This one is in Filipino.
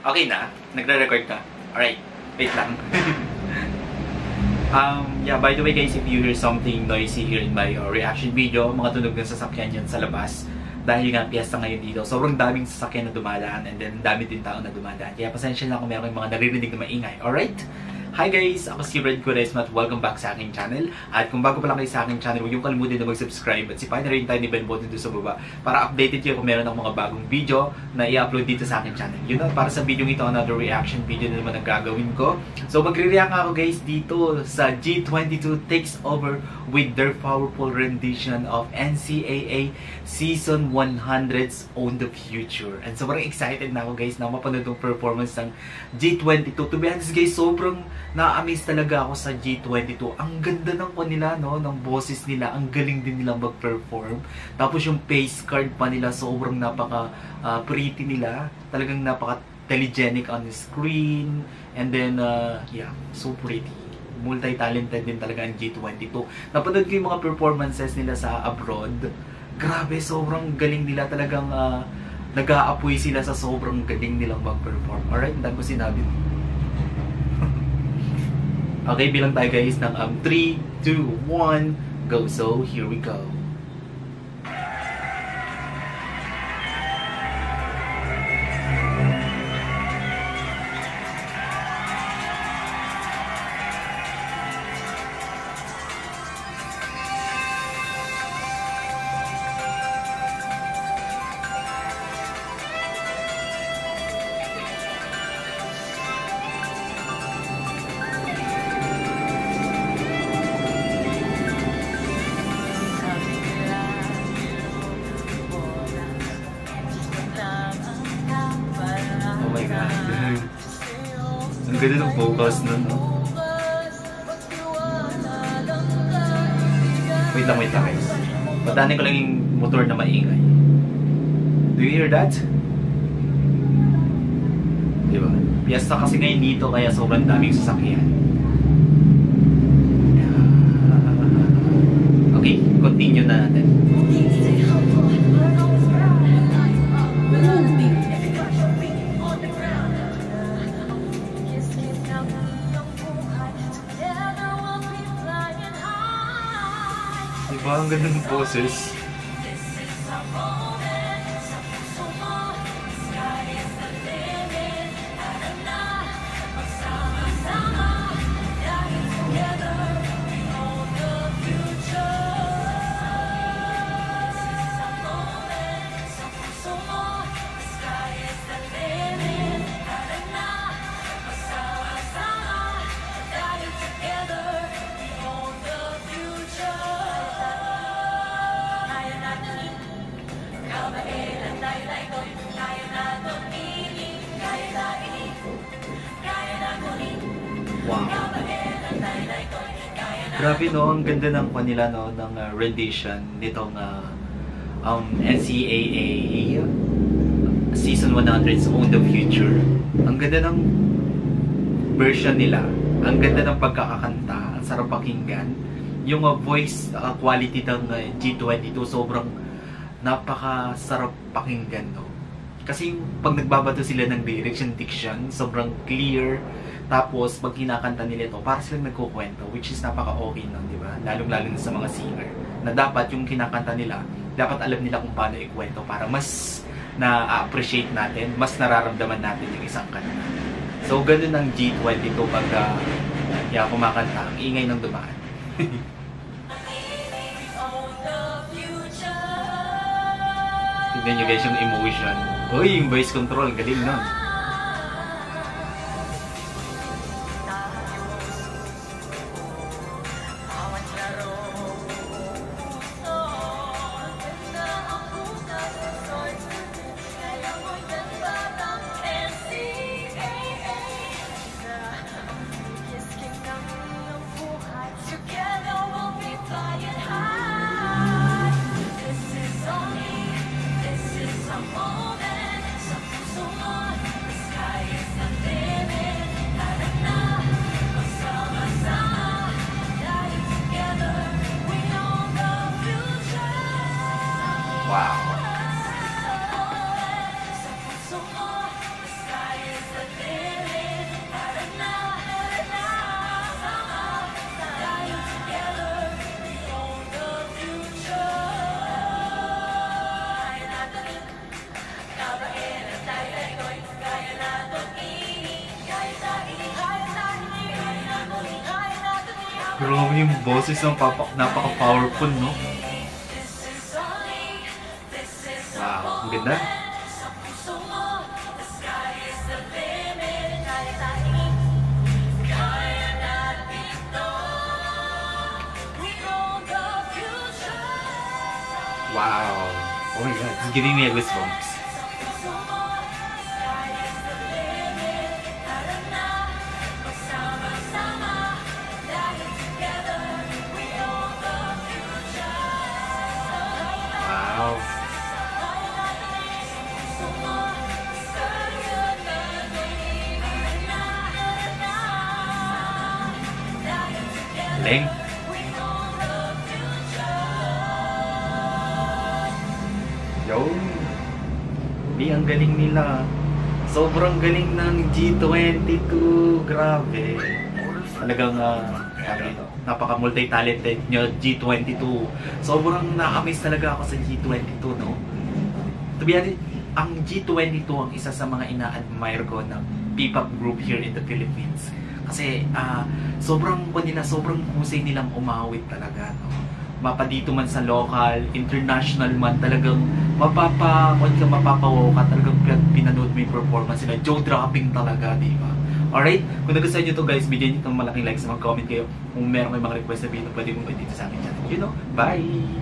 Okay na? Nagre-record ka? Alright, wait lang. Yeah, by the way guys, if you hear something noisy here in my reaction video, mga tunog ng sasakyan yan sa labas. Dahil nga piyesta ngayon dito, sobrang daming sasakyan na dumadaan and then dami din tao na dumadaan. Kaya pasensya lang kung meron mga naririnig na maingay. Alright? Hi guys! Ako si Red Quaresma at welcome back sa aking channel. At kung bago pa lang kayo sa aking channel, huwag yung kalimutan na mag-subscribe at sipahin na rin tayo ni bell button doon sa baba para updated kayo kung meron akong mga bagong video na i-upload dito sa aking channel. Yun na, para sa video ito, another reaction video na naman ang gagawin ko. So magre-react ako guys dito sa G22 Takes Over with their powerful rendition of NCAA Season 100's Own the Future. And sobrang excited na ako guys na mapanood yung performance ng G22. To be honest guys, sobrang na-amaze talaga ako sa G22. Ang ganda ng kanila, no? Ng boses nila. Ang galing din nilang mag-perform. Tapos yung face card pa nila, sobrang napaka-pretty nila. Talagang napaka-telegenic on the screen. And then, yeah, so pretty. Multi-talented din talaga ang G22. Napanood ko yung mga performances nila sa abroad. Grabe, sobrang galing nila. Talagang nag-aapoy sila sa sobrang galing nilang mag-perform. Alright, hindi ko sinabi. Okay, bilang tayo guys ng 3, 2, 1, go. So, here we go. Oh my God. Ang ganda ng vocals nun, no? Wait lang guys. Patanin ko lang yung motor na maingay. Do you hear that? Diba? Piyesta kasi ngayon dito kaya sobrang daming sasakyan. Okay, continue na natin. Diba? Ang ganda ng boses. Wow. Grabe no, ang ganda ng kanila no, ng rendition nitong NCAA Season 100's Own the Future. Ang ganda ng version nila. Ang ganda ng pagkakakanta. Ang sarap pakinggan. Yung voice quality ng G22 sobrang napakasarap pakinggan no. Kasi pag nagbabato sila ng direction diction, sobrang clear. Tapos, pag kinakanta nila ito, para silang nagkukwento, which is napaka-okay nun, di ba? Lalong-lalo na sa mga singer. Na dapat yung kinakanta nila, dapat alam nila kung paano ikwento para mas na-appreciate natin, mas nararamdaman natin yung isang kanta. So, ganun ang G22 pagka kumakanta, ang ingay ng dumaan. Tignan nyo guys yung emotion. Uy, yung voice control, galing nun. Grabe yung boses ng napaka-powerful, no? Wow, ang ganda. Wow. Oh my God, it's giving me a goosebumps. Wow. Galing. Yo. Di, ang galing nila. Sobrang galing ng G22. Grabe. Talagang napaka-multi-talented nyo, G22. Sobrang na-amaze talaga ako sa G22, no? To be honest, ang G22 ang isa sa mga ina-admire ko ng P-pop group here in the Philippines. Kasi sobrang husay nilang umawit talaga, no? Mapa dito man sa local, international man, talagang mapapawaw ka, talagang pinanood mo yung performance nila. Jaw-dropping talaga, di ba? Alright? Kung nagustuhan nyo to guys, bigyan nyo itong malaking likes, mag-comment kayo. Kung meron kayo mga request na video, pwede mo dito sa akin channel. You know? Bye!